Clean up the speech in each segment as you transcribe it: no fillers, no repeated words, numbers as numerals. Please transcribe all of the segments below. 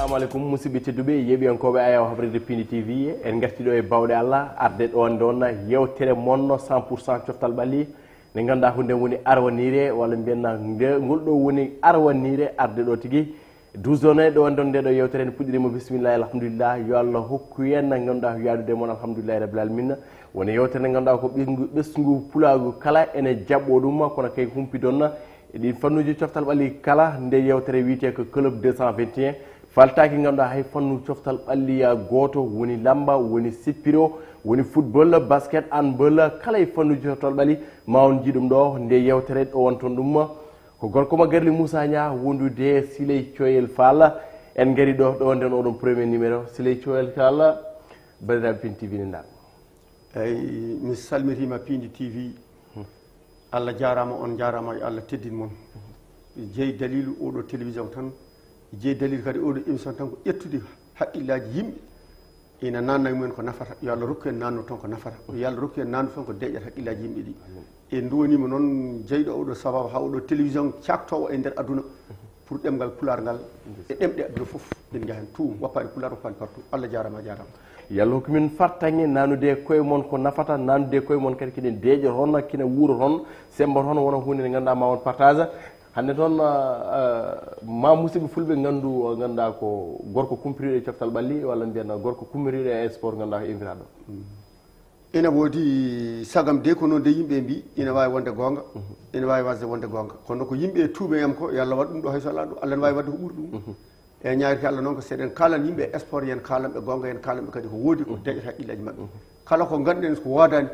assalamu alaikum musidɓe tedduɓe yeɓiyankoɓe ayaw habrede Pindi TV en gartiɗo e bawɗe Allah arde ɗon donna yewtere monno 100% coftal ɓalli nde ganduɗa ko nden woni arwanire walla mbiyenna ngol ɗo woni arwanire arde ɗo tigui 12 one ɗo won ɗon ndeɗo yewtere en puɗɗirimo bisimillahi alhamdulillah yo Allah hokku en ganduɗa yadude moon alhamdulillahi rabbil alamin woni yewtere nde ganduɗa ko ɓesgu pulagu kala ene jaɓɓo ɗum kono kay humpi donna ɗin fannuji coftal ɓalli kala nde yewtere wiyete ko club 221 faltaki ganduɗa hay fannu coftal ɓalliya goto woni lamba woni sippiro woni football basket handball kala e fannuji coftal ɓalli ma on jiiɗum ɗo nde yewtere ɗo wonton ɗum ko gorko ma garli Moussa Nia wondude Siley Coyel Fall en gari ɗo nden oɗon premier numéro Siley Coyel Fall bandiraɓe Pindi TV ne eyyi mi salmitima Pindi TV Allah jarama on jarama yo Allah teddin moon jeeyi dalilu oɗo télévision tan jeeyi dalilu kadi oɗo émission tan ko ƴettude haqqillaji yimɓe ina nanna mumen ko nafata yo Allah rokku en nanno toon ko nafata yo Allah rokku en nanno toon ko deƴƴata haqqillaji yimɓe ɗi e duwanima noon jeyɗo oɗo sababu ha oɗo télévision caktowo e nder aduna pour ɗemgal pular ngal e ɗemɗe aduna foof en jahen tout wappani pular wappani partout Allah jarama jarama yallah hokkumin fartange nanude koye moon ko nafata nanude koye moon kadi kine deeƴo toon kine wuuro toon semba toon wona hunde nde ganduɗa ma on partage hande toon ma musidɓe fulɓe ganduɗa ko gorko kumpiriɗo e coftal ɓalli walla mbiyanna gorko kummiriɗo e sport ganduɗa ko inviraɗo ina woodi sagam de ko noon de yimɓe mbi ina wawi wonde gonga ina wawi wasde wonde gonga kono ko yimɓe tuuɓeyam ko yo Allah waɗ ɗum ɗo hayso ala ɗum Allah ne wawi wadde ko ɓuuri ɗum e ñaariki Allah noon ko seeɗen kalan yimɓe sport yen kalanɓe gonga yen kalanɓe kadi ko woodi ko deƴata haqqillaji mabɓe kala ko ganduɗen ko wodani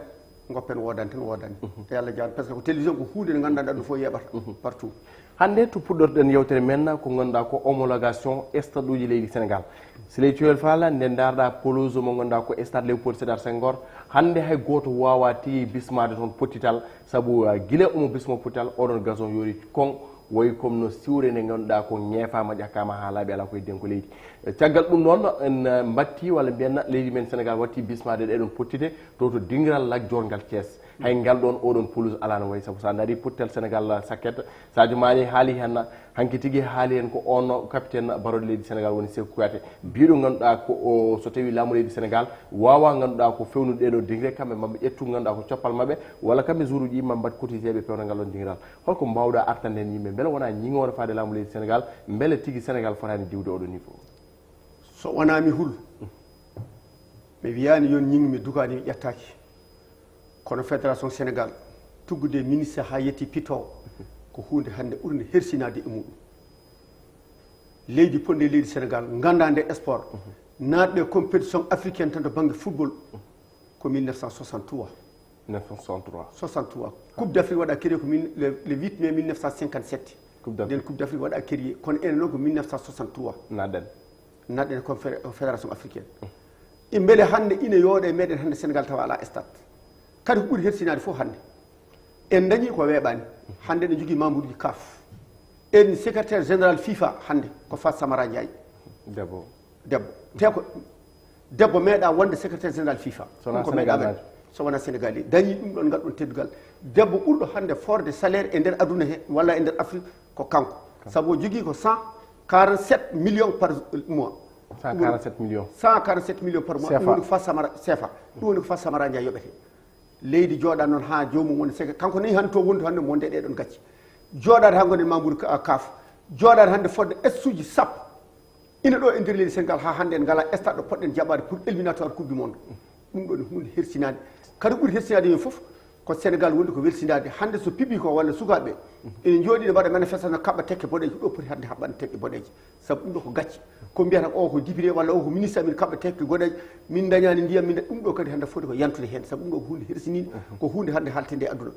goppen wodani tan wodani e Allah jaan par ce que ko télévision ko hunde nde ganduɗa ɗum fof yeɓata partout hande to puɗɗorɗen yewtere men ko ganduɗa ko homologation stade uji leydi Sénégal Siley Coyel Fall nde darɗa pelouse mo ganduɗa ko stade Léopold Sédar Senghor hande hay goto wawa ti bismade toon pottital saabu guila omo bismo pottital oɗon gazon yori kon woyi comme no siwre nde ganduɗa ko ñeefama ƴakkama ha laaɓi ala koye denko leydi caggal ɗum noon en batti walla mbiyanna leydi men Sénégal watti bismade ɗeɗon pottite to dingiral lajjor ngal Thiès hay ngal ɗon oɗon pelouse ala no wayi saabu sa daari pottital Sénégal Saket Sadio Mané haali hen hanki tigui haali hen ko on capitaine barode leydi Sénégal woni Sékou Kouyaté mbiɗo ganduɗa ko so tawi laamu leydi Sénégal wawa ganduɗa ko fewnude ɗeɗo dingue kamɓe mabɓe ƴettu ganduɗa ko coppal mabɓe walla kamɓe jour uji yimɓe mbaɗ cotiséɓe pewna ngal ɗon dingiral holko mbawɗa artande hen yimɓe beele wona ñiŋore faade laamu leydi Sénégal beele tigui Sénégal fotani diwde oɗo niveau so wonami huul mi wiyani yon ñing mi dugani mi ƴettaki kono fédération Sénégal tuggude ministre ha yetti pitowo ko hunde hande ɓurde hersinade e muɗum leydi ponde leydi Sénégal gandade sport natɗe compétition africaine tan to banggue football ko 1963 coupe d'Afrique waɗa créé ko le 8 mai 1957 nden coupe d'Afrique waɗa créé kono ene noon ko 1963 naɗen fédération africaine e beele hande ina yooɗa e meɗen hande Sénégal tawa ala stade kadi ko ɓuuri hersinade fof hande en dañi ko weeɓani hande ne jogui membre uji CAF en secrétaire général FIFA hande ko Fat Samara Ndiaye debbo te ko debbo meeɗa wonde secrétaire général FIFA ko meeɗa so wona Sénégal dañi ɗum ɗon ngal ɗon teddugal debbo ɓurɗo hande forde salaire e nder aduna he walla e nder Afrique ko kanko saabu o jogui ko 147 millions par mois 147 millions par mois ɗum woni ko Fat Samara CFA ɗum woni ko Fat Samara Ndiaye yoɓete leydi jooɗa noon ha jomum woni sek kanko ni hande to wondu hande monde ɗeɗon gacci jooɗade ha gonde membre CAF jooɗade hande fodde suji sappo ina ɗo e nder leydi Sénégal ha hande en ngala stade ɗo poɗɗen jaɓade pour éliminatoire coupe du monde ɗum ɗo ne hunde hersinade kadi ɓuuri hersinade yon foof ko Sénégal woni ko welsinade hande so piɓi ko walla sukaɓe ene jooɗi ne mbaɗa manifestation kaɓɓa tekke boɗeje ɗo poti hande haɓɓande tekke boɗeje saabu ɗum ɗo ko gacci ko mbiyata o ko député walla o ko ministre amin kaɓɓa tekke goɗeje min dañani ndiyam min ɗum ɗo kadi hande foti ko yantude hen saabu ɗum ɗo ko hunde hersinide ko hunde hande haltede aduna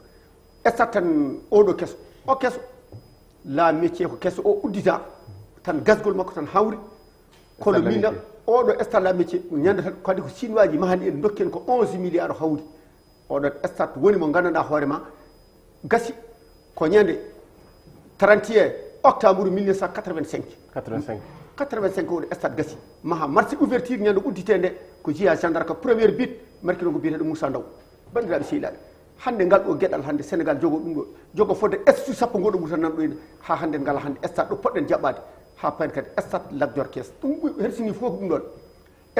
stade tan oɗo keso o keso la métier ko keso o uddita tan gasgol makko tan hawri kono minna oɗo stade la métier ñande tan kadi ko chinois ji mahani en dokken ko 11 milliards hawri oɗo stade woni mo gandanɗa hoorema gasi ko ñande 31 octobre 1985 oɗo stade gasi maha marché ouverture ñande udditede ko jiya gendarme ko première bit marquino ko biyeteɗo Moussa Ndaw bandiraɓe sehilaɓe hande ngal ɗo gueɗal hande Sénégal jogo ɗum ɗo jogo fodde estu sappo goɗo ɓuuri tan nan ɗo ha hande ngala hande stade ɗo poɗɗen jaɓɓade ha payne kadi stade lagdor kes ɗum hersini fof ko ɗum ɗon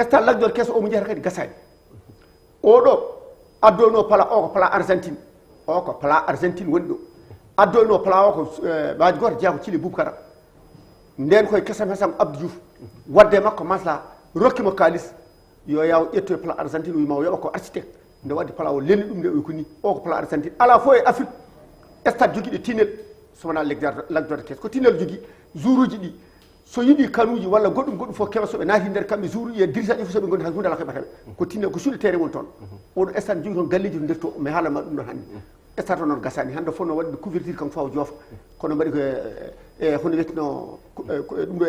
stade lagdor kes omo jeyata kadi gasani oɗo addoyno pala o ko pala argentine o ko pala argentine woni ɗo addoyno pala o ko maaji goto jeeya ko Thily Boubacara nden koye kesam hesam Abdou Diouf wadde makko masla rokkimo kalis yo yaw ƴettoye pala argentine o wima o yoɓa ko architecte nde wadde pala o lenni ɗum nde o ko ni o ko pala argentine ala fof e afrique stade joguiɗo tinel so wona lagdorde kes ko tinel jogui jour uji ɗi so yiiɗi kanuji walla goɗɗum fof keɓa soɓe naati nder kamɓe jour uji e dirisa fof soɓe gondi hay hunde ala keɓataɓe ko tinel ko suuɗe terre woni toon oɗo stade jogui toon galleji to nder to mi haalama ɗum ɗon hannde stade o noon gasani hande fof no waɗi couverture kanko fawa joofa kono mbaɗi ko hono wiyetino ɗum ɗo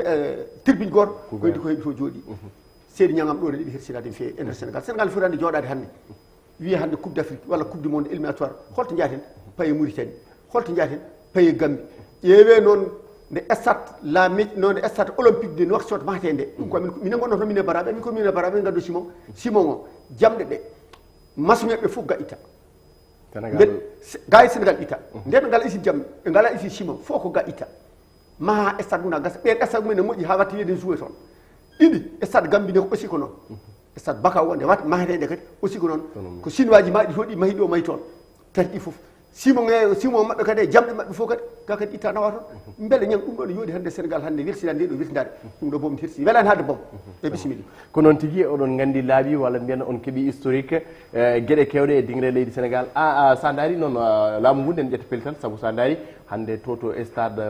tribune goto ko heeɗi ko heeɓi to jooɗi seedi ñagam ɗo ne ɗiɗi hersinade fewi e nder sénégal sénégal foti hande jooɗade hande wiya hande coupe d' afrique walla coupe du monde éliminatoire holto jaaten paye mauritanie holto jaaten paye gambie ƴeewe noon nde stade no nde stade olympique de nouakchott mahate nde ɗum ko minen gonno to mine baraɓe min ko mine baraɓe gaddo simon o jamɗe ɗe masumeɓe fof gaƴita gayi sénégal ita nden ɓe ngala isi jamɗe ɓe ngala isi simon fof ko gaƴita maha stade mum na gasa ɓen stade mumen ne moƴƴi ha watta wiyede joué toon ɗiɗi stade gambie ne ko aussi ko noon stade baka wonde wat mahetede kadi aussi ko noon ko chinois maɗi hoɗi mahi ɗo mahi toon tati ɗi fof simon mabɓe kadi e jamɗe mabɓe fof kadi ga kadi itta nawa toon beele ñang ɗum ɗo ne yooɗi hande sénégal hande welsinade nde ɗo welsinade ɗum ɗo bomi hirsi welani hade boom e bisimilla ko noon tigui oɗon gandi laaɓi walla mbiyen on keeɓi historique gueɗe kewɗe e dingre leydi sénégal sa daari noon laamu ngu nden ƴetta pellital saabu sa daari hande toto stade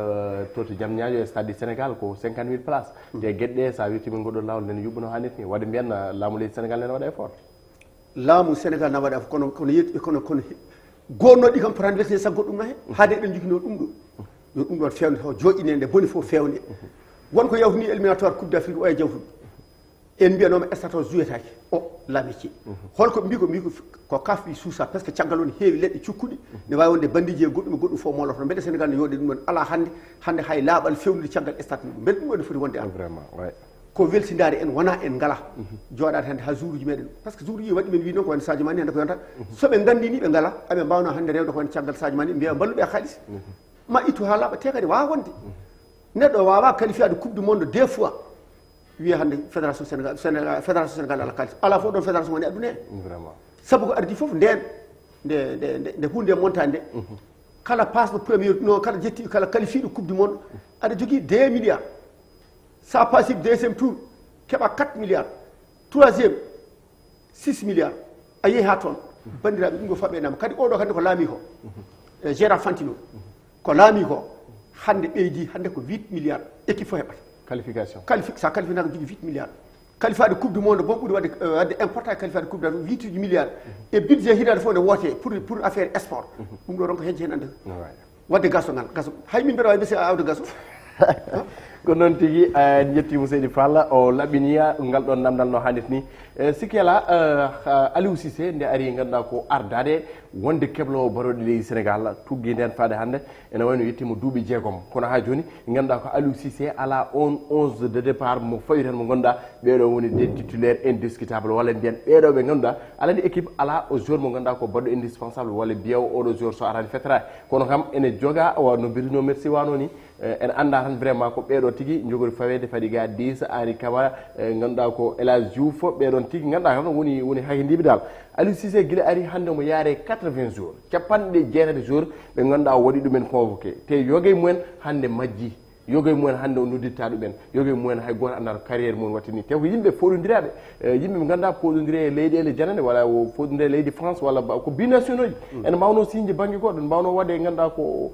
toto Diamniadio e stade du sénégal ko 50 000 place te gueɗɗe sa wirtimi goɗɗo lawol nden yuɓɓuno ha nit ni wadde mbiyen laamu leydi sénégal nene waɗa effort laamu sénégal na waɗa kono yetti kono gonnoɗi kam potani weltine saggo ɗum nahe haade eɗen jogino ɗum ɗo yo ɗum ɗon fewde taw joƴƴine nde boni fof fewde wonko yawtini éliminatoire coupe d' afrique o e jawtuɗo en mbiyanoma stade o jouetake o laamici holko mbi ko kaf ɓi suusa par ce que caggal woni heewi leɗɗe cukkuɗi ne wawi wonde bandiji e goɗɗum fof moloto mbeɗa sénégal ne yooɗe ɗum ɗon ala hande hay laaɓal fewnude caggal stade mum mbeɗa ɗum ɗon ne foti wonde an ko weltidade en wona en ngala jooɗade hande ha jour uji meɗen par ce que jour uji waɗi men wi noon ko wayno Sadio Mané hande ko yonta soɓe gandini ɓe ngala aɓe mbawno hande rewde ko wayno caggal Sadio Mané mbiya balluɓe e haalis ma ittu ha laaɓa te kadi wawa wonde neɗɗo wawa qualifiade coupe du monde 2 fois wiya hande fédération sénégal ala kalis ala fof ɗon fédération woni aduna he saabu ko ardi foof nden nde hunde montade nde kala pasɗo premier non kala jetti kala qualifiɗo coupe du monde aɗa jogui 2 milliards sa paasi deuxième tour keɓa 4 milliards troisiéme 6 milliards a yeehi ha toon bandiraɓe ɗum ɗo faɓe nama kadi oɗo hande ko laami ko gérant Fantino ko laami ko hande ɓeydi hande ko 8 milliards équipe fof heɓata qualification sa qualifié ko jogui 8 milliards qualifiade coupe du monde bon ɓuuri wadde important qualifiade coupe du 8 milliards e budget hitande fof ne woote pour affaire sport ɗum ɗo ron ko hejje hen ande wadde gasogal gaso hay min mbeɗa wawi besi awde gaso ko noon tigui en jettimo seydi Fall o laɓiniya ngal ɗon namdal no hannit ni sikki ala Aliou Cissé nde ari ganduɗa ko ardade wonde keblowo baroɗe leydi sénégal tugui nden faade hannde ene wayno yettima duuɓi jeegom kono ha joni ganduɗa ko Aliou Cissé ala on 11 de départ mo fawi tan mo ganduɗa ɓeɗo woni des titulaire indiscutable walla mbiyen ɓeɗo ɓe ganduɗa alani équipe ala o joueur mo ganduɗa ko baɗɗo indispensable walla biyaw oɗo joueur so arani fettata kono kam ene joga no mbirino merci wano ni en anda tan vraiment ko ɓeɗo tigui jogori fawede Fadiga 10 Henri Camara ganduɗa ko El Hadji Diouf ɓeɗon tigui ganduɗa kam woni haydiɓe dal Aliou Cissé guila ari hande mo yaare 80 jours capanɗe jeetati jours ɓe ganduɗa o waɗi ɗumen convoqué te yogue mumen hande majji yogue mumen hande o nodditta ɗumen yogue mumen hay goto anda carrière mum wattini te ko yimɓe foɗodiraɓe yimɓe ɓe ganduɗa foɗodiri e leyɗele janane walla foɗodiri e leydi France walla ko binational ji ene mbawno signe banggue goɗɗo ne mbawno waɗe ganduɗa ko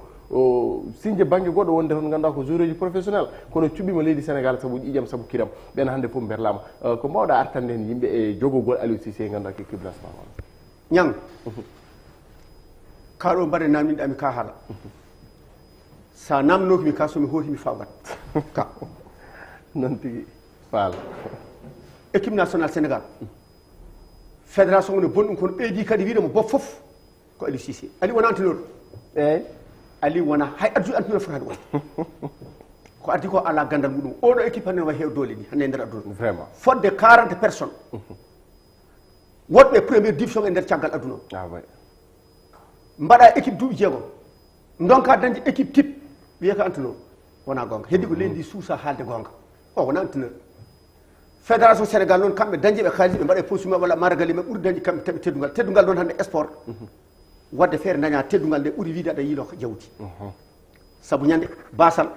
signe banggue goɗɗo wonde toon ganduɗa ko joueur uji professionnel kono cuɓɓima leydi sénégal saabu ƴiƴam saabu kiram ɓen hande foof berlama ko mbawɗa artande hen yimɓe e jogogol Aliou Cissé ganduɗa ko équipe national ñang kaɗo mbaɗe namdiɗami ka haala sa namnokimi ka somi hootimi fawgat ka noon tigui Fall équipe national sénégal fédération ne bonɗum kono ɓeydi kadi wiɗemo bof foof ko Aliou Cissé Aliou wona entraîneur eyyi Aliou wona hay addu entraîneur fotani wonde ko addi ko ala gandal muɗum oɗo équipe hande wawi heew doole ni hande e nder aduna vraiment fodde 40 personnes woɗɓe première division e nder caggal aduna o mbaɗa équipe duuɓi jeegom donka dañde équipe type wiye ko entraîneur wona gonga heddi ko leydi suusa haalde gonga o wona entraîneur fédération sénégal noon kamɓe dañjiɓe kaalisi ɓe mbaɗe postume walla maragali ɓe ɓuuri dañi kamɓe taɓe teddugal noon hannde sport wadde feere daña teddugal nde ɓuuri wiide aɗa yiilo jawdi saabu ñande basal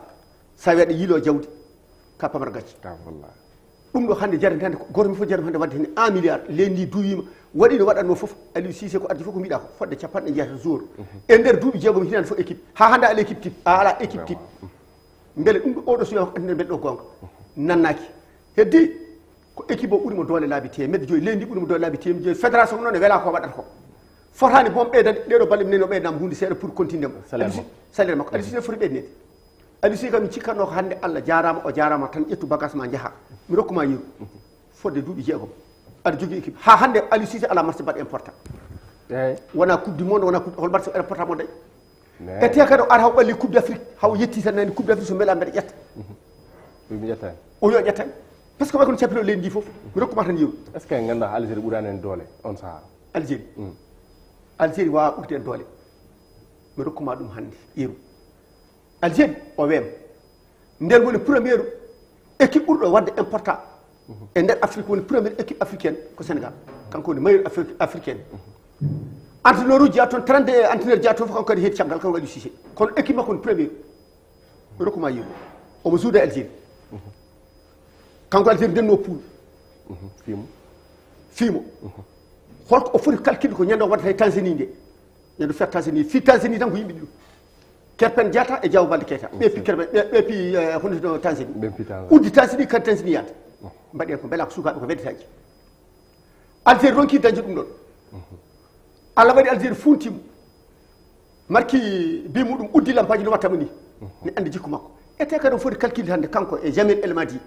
sa wi aɗa yiilo jawdi ka pamara gacci ɗum ɗo hannde jarani hannde goto mi fof jarani hannde wadde hen 1 milliard leydi duwima waɗi no waɗatno fof Aliou Cissé ko addi fof ko mbiɗa ko fodde capanɗe jeeta jour e nder duuɓi jeegom hinande fof équipe ha hannde ala équipe type a ala équipe type beele ɗum ɗo oɗo suwiya ko andine mbeɗe ɗo gonga nannaki heddi ko équipe o ɓuurimo doole laabi temedde joyi leydi ɓuurimo doole laabi temedde joyi fédération noon e wela ko waɗata ko fotani boom ɓeydade ɗeɗo balle minen o ɓeydnama hunde seeɗa pour continuer mo salaire makko Aliou Cissé foti ɓeydnede Aliou Cissé kam mi cikkanno ko hannde Allah jarama o jarama tan ƴettu bagage ma jaaha mi rokkuma yeeru fodde duuɓi jeegom aɗa jogui équipe ha hannde Aliou Cissé ala match mbaɗ important wona coupe du monde wona hol match important mo dañ e te kadi o ara haw ɓalli coupe d' afrique haw yetti tan nani coupe d' afrique so beela mbeɗa ƴetta o yo ƴettani par ce que way kono cappino leydi ndi fof mi rokkuma tan yeeru est ce que ganduɗa Algérie ɓuurani en doole on saaha Algérie wawa ɓurde en doole mi rokkuma ɗum hannde yeeru Algérie o weema nden woni premiére équipe ɓurɗo wadde important e nder afrique woni premiére équipe africaine ko sénégal kanko woni meilleur africaine entraîneur uji jeeya toon 32 entraîneur jeeya toon fof kanko kadi heedi caggal kanko Aliou Cissé kono équipe makko woni premiére mi rokkuma yeeru omo suuda Algérie kanko Algérie ndenno poule fiimo holko o foti calcule ko ñande o waddata e Tanzanie nde ñande fet Tanzanie fi Tanzanie tan ko yimɓe ɗiɗo Kerpen Diatta e Diaw Baldé Keita ɓeepi Kerpen ɓeepi honno Tanzanie uddi Tanzanie kadi Tanzanie yata mbaɗen ko beela ko sukaɓe ko weddetaji Algérie ronki dañde ɗum ɗon Allah waɗi Algérie funtimo marki bi muɗum uddi lampaji no wattamo ni ne andi jikku makko ete kadi o foti calcule hannde kanko e Jamel Elmadi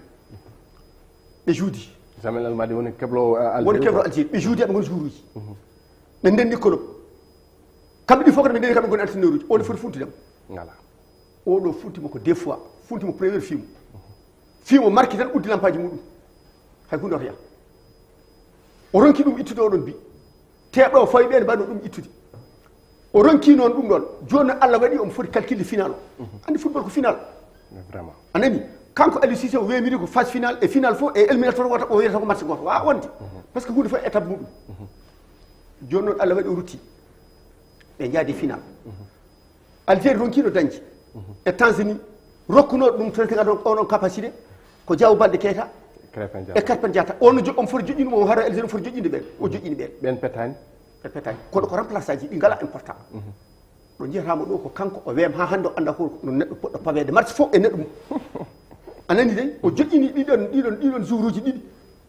ɓe juudi Jamel Elmadi woni keblo Algérie ɓe juudi aɓe goni jour uji ɓe ndenni colop kamɓe ɗi fof kadi ɓe ndenni kamɓe goni entraîneur uji oɗo foti funtidemo ngala oɗo funtimo ko 2 fois funtimo premiére fiimo marki tan uddi lampaji muɗum hay hunde oto yaa o ronki ɗum ittude oɗon bi teɓɗo o fawi ɓene mbaɗno ɗum ittude o ronki noon ɗum ɗon joni Allah waɗi omo foti calcule final o andi football ko final vraiment anani kanko Aliou Cissé o wemiri ko phase final e final fof e éliminatoire wata o wiyata ko match goto wawa wonde par ce que hunde fof étape muɗum joni noon Allah waɗi o rutti ɓe jaadi final Algérie ronkino dañde e Tanzanie rokkuno ɗum tan kaga onon capacité ko Diaw Baldé Keita e Kerpen Diatta omo foti joƴƴinimo o hara Algérie foti joƴƴinde ɓen o joƴƴini ɓen ɓe petani kono ko remplaçant ji ɗi ngala important ɗo jiyatama ɗo ko kanko o weema ha hannde o anda ko no neɗɗo poɗɗo pawede match fof e neɗɗo mum anani dey o joƴƴini ɗiɗon jour uji ɗiɗi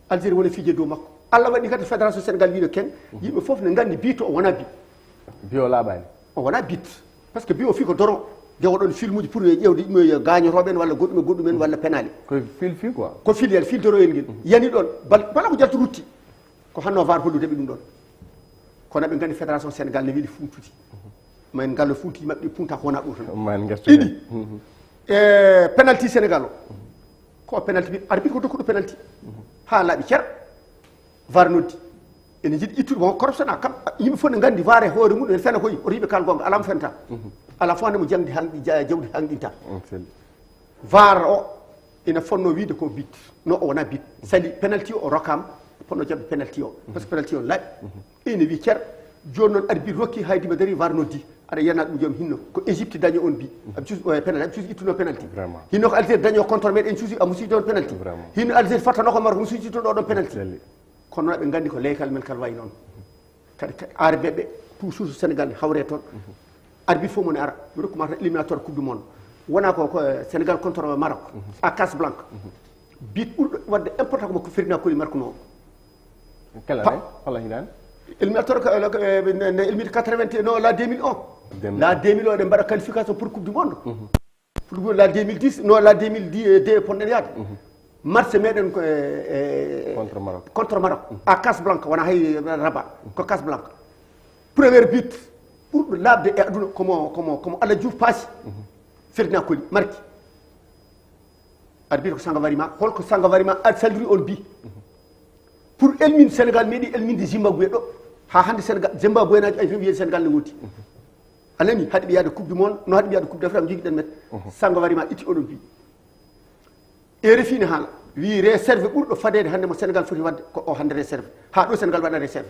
Algérie woni fiije dow makko Allah waɗi kadi fédération sénégal wiino ken yimɓe fof ne gandi bito o wona bi o laaɓani o wona bit par ce que bi o fi ko doron jewoɗon film uji pour ƴewde yimɓe gañotoɓen walla goɗɗumen walla penali ko fil quoi ko fil fil doroyel ngel yani ɗon bala ko jaltu rutti ko hanno var holludeɓe ɗum ɗon kono ɓe gandi fédération sénégal ne weeli funtuti men ngallo funti mabɓe punta ko wona ɗo tan ɗiɗi e penalty sénégal o ko penalty arbitre ko dokkuɗo penalty ha laaɓi cer var noddi ene jiiɗi ittude mo corruption a kam yimɓe fof ne gandi var e hoore muɗum en fena koyi oto yimɓe kal gonga alamo fenta ala fof ndemo jangdi jawdi hanɗinta var o ina fonno wiide ko bit no o wona bit sali penalty o rokkama fonno jabde penalty o par ce que penalty o laaɓi ene wi cer joni noon arbitre rokki haydima dari var noddi aɗa yiyana ɗum joom hinno ko égypte dañi on bi aɓe cuusi penalty aɓe cuusi ittuno penalty hinno ko algérie dañi o contre meɗen cuusi amo suusi ɗon penalty hinno algérie fattano ko maro komo suusi ittuno ɗon penalty kono noon ɓe gandi ko leykal men kal wayi noon kadi arbeɓe toujours sénégal hawre toon arbitre fof mone ara mi rokkuma tan éliminatoire coupe du monde wona ko sénégal contre maroc à Casablanca bit ɓurɗo wadde important ko Ferdinand Coly markuno quelle année holla hiɗani éliminatoire nde elmide 80 non la 2001 la 2001 ɗe mbaɗa qualification pour coupe du monde pour la 2010 non la 2010 de ponɗen yaade match meɗen contre maroc à Casablanca wona hay Rabat ko Casablanca premier but ɓurɗo labde e aduna komo Allah Diouf paasi Ferdinand Coly marki aɗa biita ko Sangawari ma holko Sangawari ma aɗa saldiri on bi pour elminde sénégal meeɗi elminde zimbabwe ɗo ha hande sénégal zimbabwe naji ay wiide sénégal ne woti anani haɗi ɓe yahde coupe du monde no haɗi ɓe yahde coupe d'Afrique jogui ɗen met sango warima itti oɗon wi RFI ne haala wi réserve ɓurɗo fadede hande mo Sénégal foti wadde ko o hande réserve ha ɗo Sénégal waɗa réserve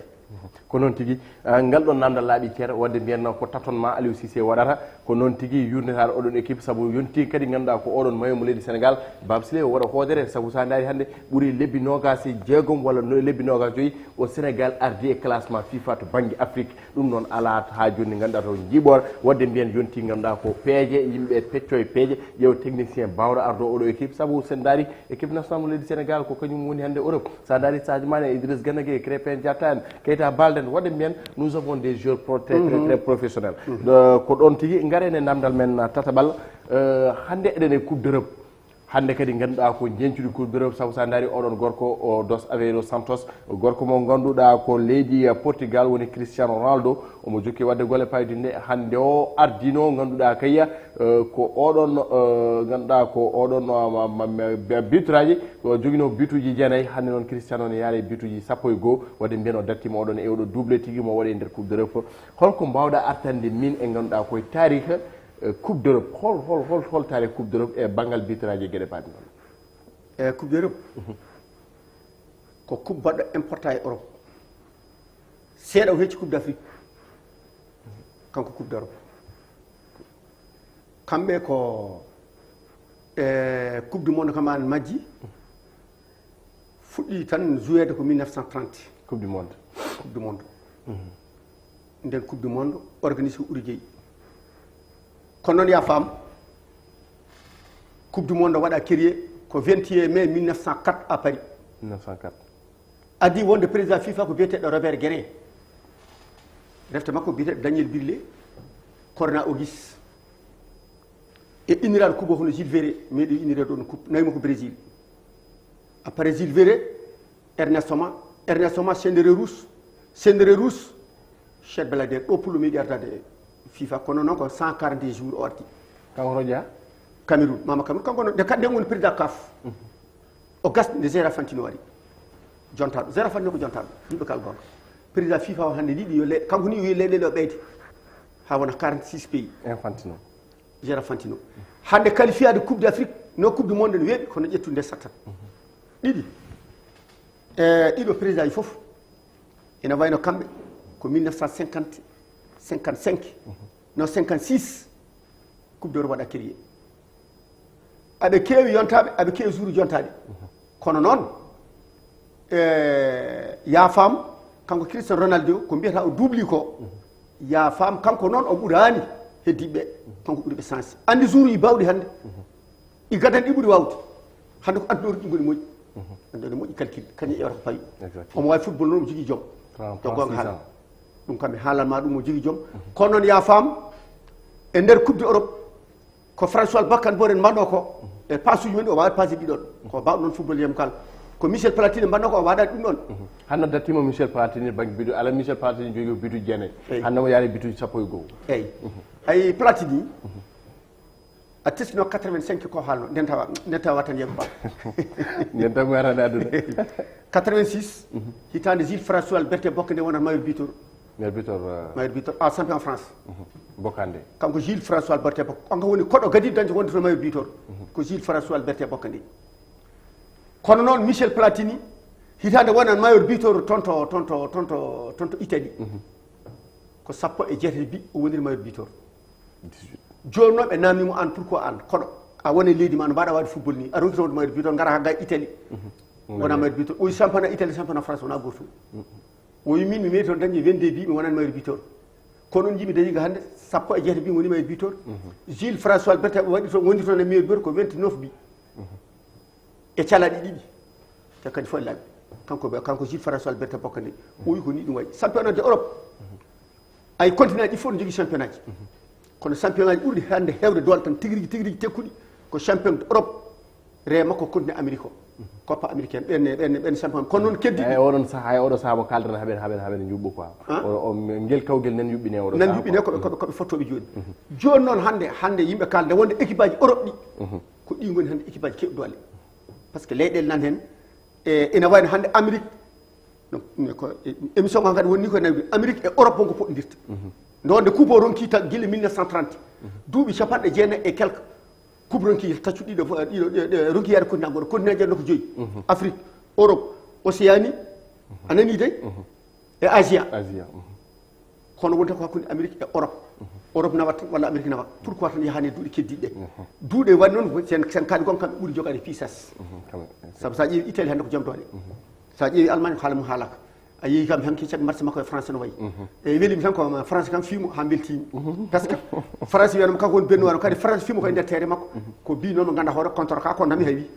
ko noon tigui ngal ɗon namdal laaɓi ceer wadde mbiyanno ko tâtonnement Aliou Cissé waɗata ko noon tigui yurnetaɗo oɗon équipe saabu yonti kadi ganduɗa ko oɗon mayo mo leydi Sénégal Baba Silé o waɗa hoodere saabu sa daari hande ɓuuri lebbi nogas e jeegom walla lebbi nogas joyyi o Sénégal ardi e classement FIFA to banggue Afrique ɗum noon ala ha joni ganduɗa to jiiɓor wadde mbiyen yonti ganduɗa ko peeje yimɓe pecco e peeje ƴeew technicien bawɗo ardo oɗo équipe saabu sen daari équipe national mo leydi Sénégal ko kañum woni hande Europe sa daari Sadio Mané Idriss Gana Gueye Krépin Diatta en Keita Baldé wadde mbiyen nous avons des joueurs très professionnels ko ɗon tigui garene namdal men tataɓal hande eɗen e coupe d'Europe hande kadi ganduɗa ko jencuɗi coupe d'Europe saabu sa daari oɗon gorko o Dos Aveiro Santos gorko mo ganduɗa ko leydi Portugal woni Cristiano Ronaldo omo jokki wadde golle paydi hande o ardino ganduɗa kayya ko oɗon ganduɗa ko oɗon bituraji joguino bituji jeenayyi hande noon Cristiano ne yaari bituji 11 wadde mbiyen o dartima oɗon e oɗo doublé tigui mo waɗi e nder coupe d'Europe holko mbawɗa artande min e ganduɗa koye tariha coupe d'Europe hol taari coupe d'Europe e banggal bituraji gueɗe baɗi noon e coupe d'Europe ko coupe baɗɗo important e Europe seeɗa o hecci coupe d'Afrique kanko coupe d'Europe kamɓe ko coupe du monde kam an majji fuɗɗi tan jouede ko 1930 coupe du monde nden coupe du monde organisé ko ɓuuri jeeyi kono noon ya faam coupe du monde waɗa créé ko 21 mai 1904 à Paris 1904 adi wonde président FIFA ko biyeteɗo Robert Guérin refte makko biyeteɗo Daniel Birlé Corona Auguste e inniraɗo coupe o hono Jules Verret meeɗi innirede ɗo no coupe nayimo ko Brésil après Jules Verret Ernesto Ma Cendere Rousse Cheikh Balader ɗo pullo meeɗi ardade FIFA kono noon ko 140 jours o arti kanko rodia Cameroun mama Cameroun kanko noon de kadde woni président CAF o gasde nde Gérard Fantino ari jontaɗo Gérard Fantino ko jontaɗo yimɓe kal gonga président FIFA o hande yiɗi yo kanko ni yo leyɗele o ɓeyde ha wona 46 pays Infantino Gérard Fantino hande qualifiade coupe d'Afrique no coupe du monde ne weeɓi kono ƴettude nde sattan ɗiɗi ɗiɗo président ji foof ene wayno kamɓe ko 1955 no 56 coupe d'Europe waɗa créé aɓe keewi yontaɓe aɓe keewi jour jontaɗe kono noon ya faam kanko Cristiano Ronaldo ko mbiyata o doubli ko ya faam kanko noon o ɓurani heddiɓe kanko ɓuuri ɓe sens andi jour yi bawɗi hande i gadan ɗi ɓuuri wawde hande ko adduna ɗi goni moƴƴi ande ne moƴƴi calcul kañum ƴewata ko pawi omo wawi football noon omo jogui joom to gonga haala ɗum kamɓe haalanma ɗum o jogui joom kono noon ya faam e nder coupe d'Europe ko François Bakane Boren mbanno ko e pasuji men o wawi pasé ɗiɗon ko bawɗo noon football yem kala ko Michel Platini mbanno ko o waɗani ɗum ɗon hande dartima Michel Platini banggue bitu ala Michel Platini jogui bituji jeenayyi hande o yaari bituji 11 eyyi ay Platini a teskino 85 ko haalno nden tawa tan yeɓe ba nden tan warani aduna 86 hitande Gilles François Albert Bocandé wonata mayor bitor a champion France Bocandé kanko Gilles François Albert Bocandé kanko woni koɗo gadi dañde wonde to mayor bitor ko Gilles François Albert Bocandé kono noon Michel Platini hitande wonan mayor bitor tonto Italie ko 17 o woniri mayor bitor joni noon ɓe namnimo an pourquoi an koɗo a woni leydi ma no mbaɗa waɗi football ni a ronkitonde mayor bitor gara ha ga Italie wona mayor bitor o wi championnat Italie championnat France wona goto o wi min mi meeɗi toon dañde 22 bi mi wonani mayor bitor kono noon yimɓe dañiga hande 17 bi woni mayor bitor Gilles François Albert waɗi toon woni toon e mayor bitor ko 29 bi e calaɗi ɗiɗi te kadi fof laaɓi kanko Gilles François Albert Bocandé o wi ko ni ɗum wayi championnat de Europe ay continent ɗi fof ne jogui championnat ji kono championnat ji ɓurɗi hande hewde doole tan tigui tekkuɗi ko champion de Europe re makko continent Amérique o Copa américaine ɓen champion kono noon keddi oɗon saaha oɗo saaha mo kaldata haɓen juɓɓo quoi guel kawguel nan yuɓɓine oɗo nan yuɓɓine koɓe fottoɓe joni joni noon hande yimɓe kalde wonde équipe aji Europe ɗi ko ɗi goni hande équipe aji keɓɗi doole par ce que leyɗele nan hen ene wayno hande Amérique ko émission kan kadi wonni ko nawi Amérique e Europe wonko poɗɗodirta ndonde coupe o ronki tan gille 1930 duuɓi capanɗe jeenayi e quelque coupe ronki taccu ɗiɗo ronki yaade continent goɗo continent janno ko joyi Afrique Europe Océanie a nani dey e Asia kono wonta ko hakkude Amérique e Europe Europe nawat walla Amérique nawat pourquoi tan yahani duuɗi keddiɗe ɗe duuɗe waɗi noon sen kaali gon kamɓe ɓuuri jogade puissance sabu sa ƴeewi Italie hannde ko jamdoɗe sa ƴeewi Allemagne haala mum haalaka a yeehi kam hanki caggal marché makko e français no wayi eyyi welimi tan ko français kam fiimo ha beltimi par ce que français wiyanoma kanko woni bennuwano kadi français fiimo koye nder terre makko ko bi noon mo ganduɗa hoore contre ka kon nami heewi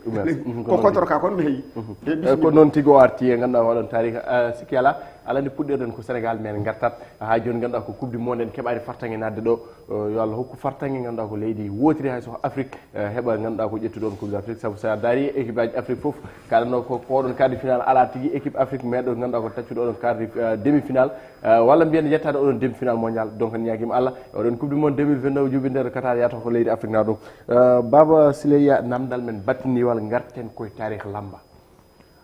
ko contre ka kon mi heewi ko noon tigi o arti e ganduɗa oɗon taarika sikki ala alande puɗɗirɗen ko Sénégal men gartat ha joni ganduɗa ko coupe du monde en keɓani fartangue nadde ɗo yo Allah hokku fartangue ganduɗa ko leydi wotiri hay so Afrique heɓa ganduɗa ko ƴettuɗon coupe d'Afrique saabu sa daari équipe aji Afrique foof kaɗano ko oɗon quart final ala tigui équipe Afrique meɗo ganduɗa ko taccuɗo oɗon quart demi final walla mbiyen yettade oɗon demi final mondial donc en ñaguima Allah oɗon coupe du monde 2029 juɓinde Qatar yata ko leydi Afrique na ɗum Baba Sileya namdal men battiniwal garten koye tarikh lamba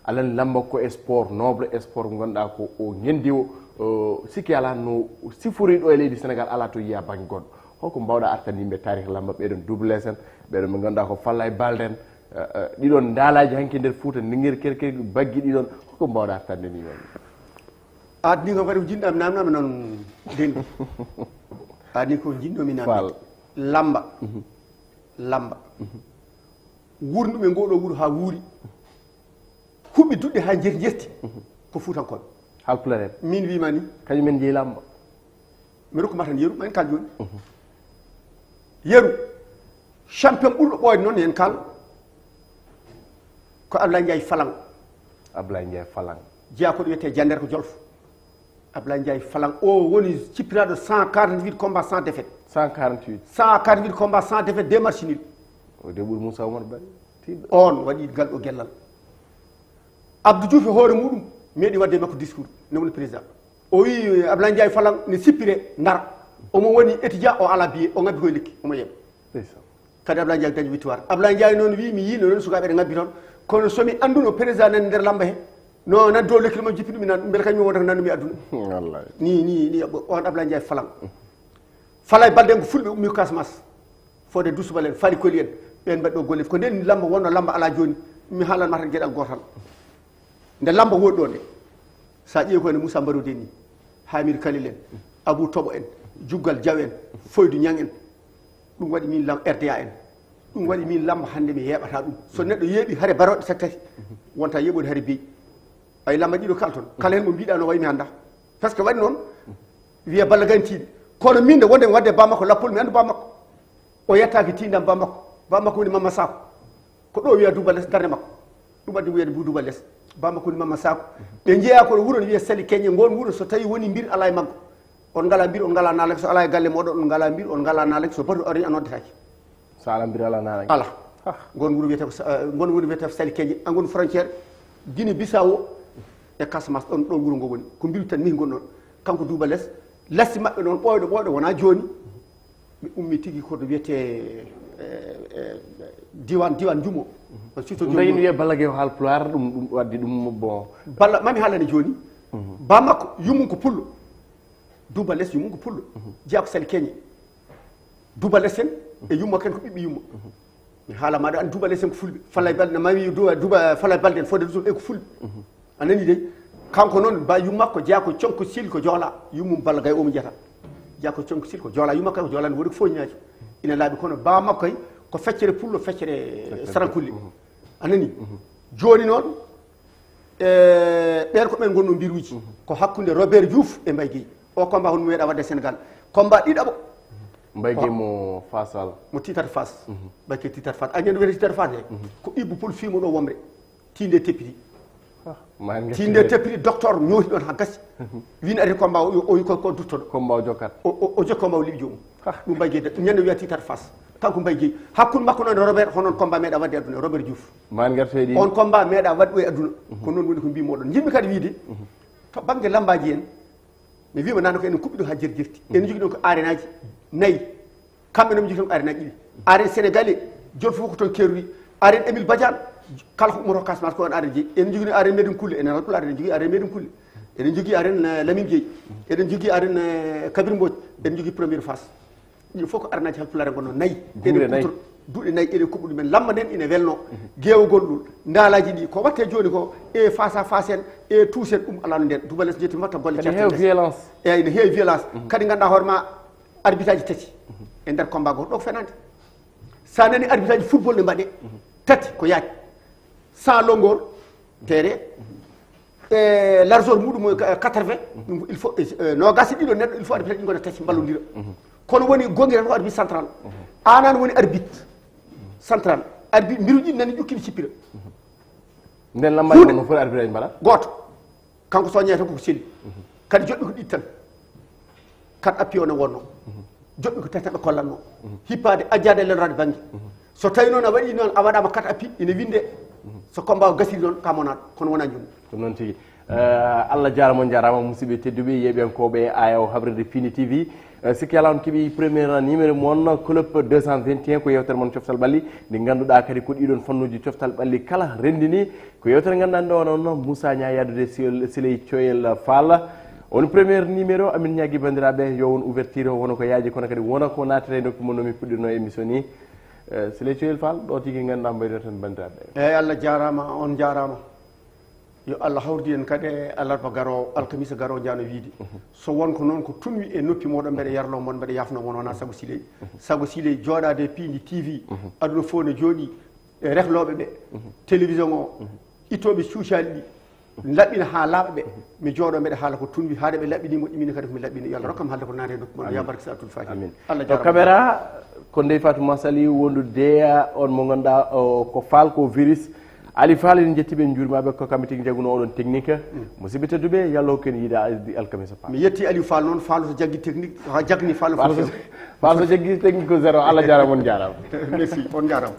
alan lamba ko sport noble sport gonɗa ko o ñendi o sikki ala no sifori ɗo e leydi Sénégal ala to yiya banggue goɗɗo holko mbawɗa artan yimɓe tarikh lamba ɓeɗon double en ɓeɗon ɓe ganduɗa ko Falla e Balden ɗiɗon daalaji hanki nder Fouta niguir kerkeri baggi ɗiɗon holko mbawɗa artande ni won adni ko kadi jinɗami namnama noon dendi adni ko jinɗomi namde lamba lamba wurnuɓe ngoɗo wuuro ha wuuri huɓɓi duɗɗe ha jerti ko Fuutankoɓe halpulaar en min wima ni kañumen jeeyi lamba mi rokkuma tan yeru mani kal joni yeru champion ɓurɗo ɓooyde noon hen kal ko Ablaye Ndiaye Falang Ablaye Ndiaye Falang jeeya koɗo wiyete Jandere ko Jolfo Ablaye Ndiaye Falang o woni cippiraɗo 148 combat sans défaite 148 combat sans défaite deux matchs nuls o de ɓuuri Moussa Oumar Bari on waɗi ngal ɗo guellal Abdou Diouf e hoore muɗum meeɗi wadde makko discours ne woni président o wi Ablaye Ndiaye Falang ne sippire Ndar omo woni étudiant o ala billet o ngabbi koye lekki omo yeeɓa kadi Ablaye Ndiaye dañi victoire Ablaye Ndiaye noon wi mi yino noon sukaɓe ɗe ngabbi toon kono somi anduno président nani nder lamba he no naddo lekki mo jippini mi nan beele kañum wonata nannumi aduna ni on Ablaye Ndiaye Falang Falla e Balden ko fulɓe ummi Casamance fode dusubal en Fari Koli en ɓen mbaɗi ɗo golle ko nden lamba wonno lamba ala joni mi haalanma tan gueɗal gotal nde lamba woɗi ɗo nde sa ƴeewi koyne Moussa Mbarodi ni Hamidou Kalil en Abou Tobo en Juggal Diaw en Foydou Niang en ɗum waɗi min RDA en ɗum waɗi min lamba hannde mi yeeɓata ɗum so neɗɗo yeeɓi haare baroɗe sectati wonta yeeɓode haare beyi ay lamba ɗiɗo kala toon kala hen mo mbiɗa no wayi mi anda par ce que waɗi noon wiya balla gantiɗi kono min nde wonde mi wadde bamakko lappol mi andu bamakko o yettaki tindam bamakko woni Mamma Sako ko ɗo wiya Douba Less darde makko ɗum wadde wiyede bu Douba Less bamakko woni Mamma Sako ɓe jeeya koɗo wuuro ne wiya Sali Keñe ngon wuuro so tawi woni mbir ala e maggo on ngala mbir on ngala naalaki so ala e galle moɗon on ngala mbir on ngala naalaki so batu ari a noddetaki so ala mbir ala naalaki ala gon wuuro wiyete ko Sali Keñe a gon frontiére Guinée Bissau e Casamance ɗon wuuro ngo woni ko mbiru tan min gon ɗon kanko Douba Less lassi maɓɓe noon ɓooyɗo wona joni ɓe ummi tigi koto wiyete diwan Jumo ndayino wiye ballage o halpulaar ɗum waddi ɗum bon balla mami haalane joni ba makko yumum ko pullo Douba Less yumum ko pullo jeeya ko Sali Keñe Douba Less en e yummo ken ko ɓiɓɓe yummo mi haalama ɗo an Douba Less en ko fulɓe Falla Balde mami Falla Balde en fode e ko fulɓe a nani dey kanko noon ba yummakko jeeya ko conko sil ko joola yummum balla gay omo jeyata jeeya ko conko sil ko joola yummakko ko joolani woodi ko foññaji ina laaɓi kono ba makko ko feccere pullo feccere sarankulli a nani joni noon ɓen ko ɓen gonno mbiruji ko hakkude Robert Diouf e Mbaye Guèye o combat hono meeɗa wadde Sénégal combat ɗiɗaɓo Mbaye Guèye mo Fasal mo titata Fas Mbaye Guèye titata Fas a ñande wiyete titata Fas he ko Ibou Pol fimo ɗo womre tinde teppiti tinde teppiti docteur ñooti ɗon ha gasi wino ari combat o wi ko duttoɗo combat o jokkat o jokki combat o liɓi jomum ɗum Mbaye Guèye ñande wiya titata Fas kanko Mbaye Guèye hakkude makko noon Robert honon combat meeɗa wadde aduna Robert Diouf on combat meeɗa waɗ ɗo e aduna ko noon woni ko mbimoɗon jimmi kadi wiide to banggue lambaji en mi wima nano ko enen kuɓɓiɗo ha jerti enen jogui ɗon ko arène aji nayyi kamɓe noon mi jogui ɗon ko arène aji ɗiɗi arène sénégalais joni fof ko toon keruri arène Émile Badiane kala ko ummoto Casamance ko on arène jeeyi enen jogui arène meɗen kulle enen halpulaar enen jogui arène meɗen kulle eɗen jogui arène Lamine Gueye eɗen jogui arène Kabir Mbodj en jogi première phase il faut ko arnaji halpulare gonno nayi ene duuɗe nayi ene kuɓɓuɗi men lamba nden ine welno gewugol ɗul ndaalaji ɗi ko watte joni ko e face à face en e touche en ɗum alano nden dubales jetti matta golle heewi violence eyyi ene heewi violence kadi ganduɗa hoorema arbitre aji tati e nder combat goto ɗo ko fenande sa nani arbitre aji football ne mbaɗe tati ko yaaj sans longueur terrain e largeur muɗum 80 il faut no gasi ɗiɗo neɗɗo il faut arbitre ɗi gona tati ballodira kono woni gongi tan ko arbitre central anan woni arbitre central arbitre mbiruji nani ƴukkini cippira nden lambaji no foti arbitre aji mbaɗa goto kanko soññe tan koko seli kadi joɗɗi ko ɗiɗi tan kat appui o ne wonno joɗɗi ko tataɓe kollatno hippade ajjade e lelorade banggue so tawi noon a waɗi noon a waɗama kat appui ine winde so combat o gasiri noon kamonaɗo kono wona joni ɗum noon tigui Allah jarama jarama musidɓe tedduɓe yeɓenkoɓe ayaw habrede Fini TV sikki ala on keeɓi premier numéro moon club 221 ko yewtere moon coftal ɓalli nde ganduɗa kadi ko ɗiɗon fannuji coftal ɓalli kala rendini ko yewtere ganduɗa nde wona Moussa Nia yadude Siley Coyel Fall on premier numéro amin ñagui bandiraɓe yo won ouverture wono ko yaaji kono kadi wona ko natere nokku mon nomi puɗɗirno émission ni Siley Coyel Fall ɗo tigui ganduɗa mbayno tan bandiraɓe eyyi Allah jarama on jarama yo Allah hawrdi en kadi alarba garo alkamisa garo jano wiide so wonko noon ko tunwi e noppi moɗon mbeɗa yarno mon mbeɗa yafno mon wona sago Siley jooɗade Pindi TV aduna fof ne jooɗi e rehloɓe ɓe télévision o ittoɓe cuucali ɗi laɓɓina ha laaɓa ɓe mi jooɗo mbeɗa haala ko tunwi haade ɓe laɓɓini moƴƴimini kadi komi laɓɓini yo Allah rokkam haalde ko naate nokku mon ya barke sa atul fati Allah jarama caméra ko Ndeye Fatou Sali wondude on mo ganduɗa ko Fall ko virus Ali Fall en jettiɓe jurmaɓe ko kamɓe tigui jaguno oɗon technique musidɓe tedduɓe yallo ken yiida alkamisa pa mi yetti Aliou Fall noon Fall to jaggui technique ha jagni Fall so jaggui technique ko zéro Allah jarama on jarama merci on jarama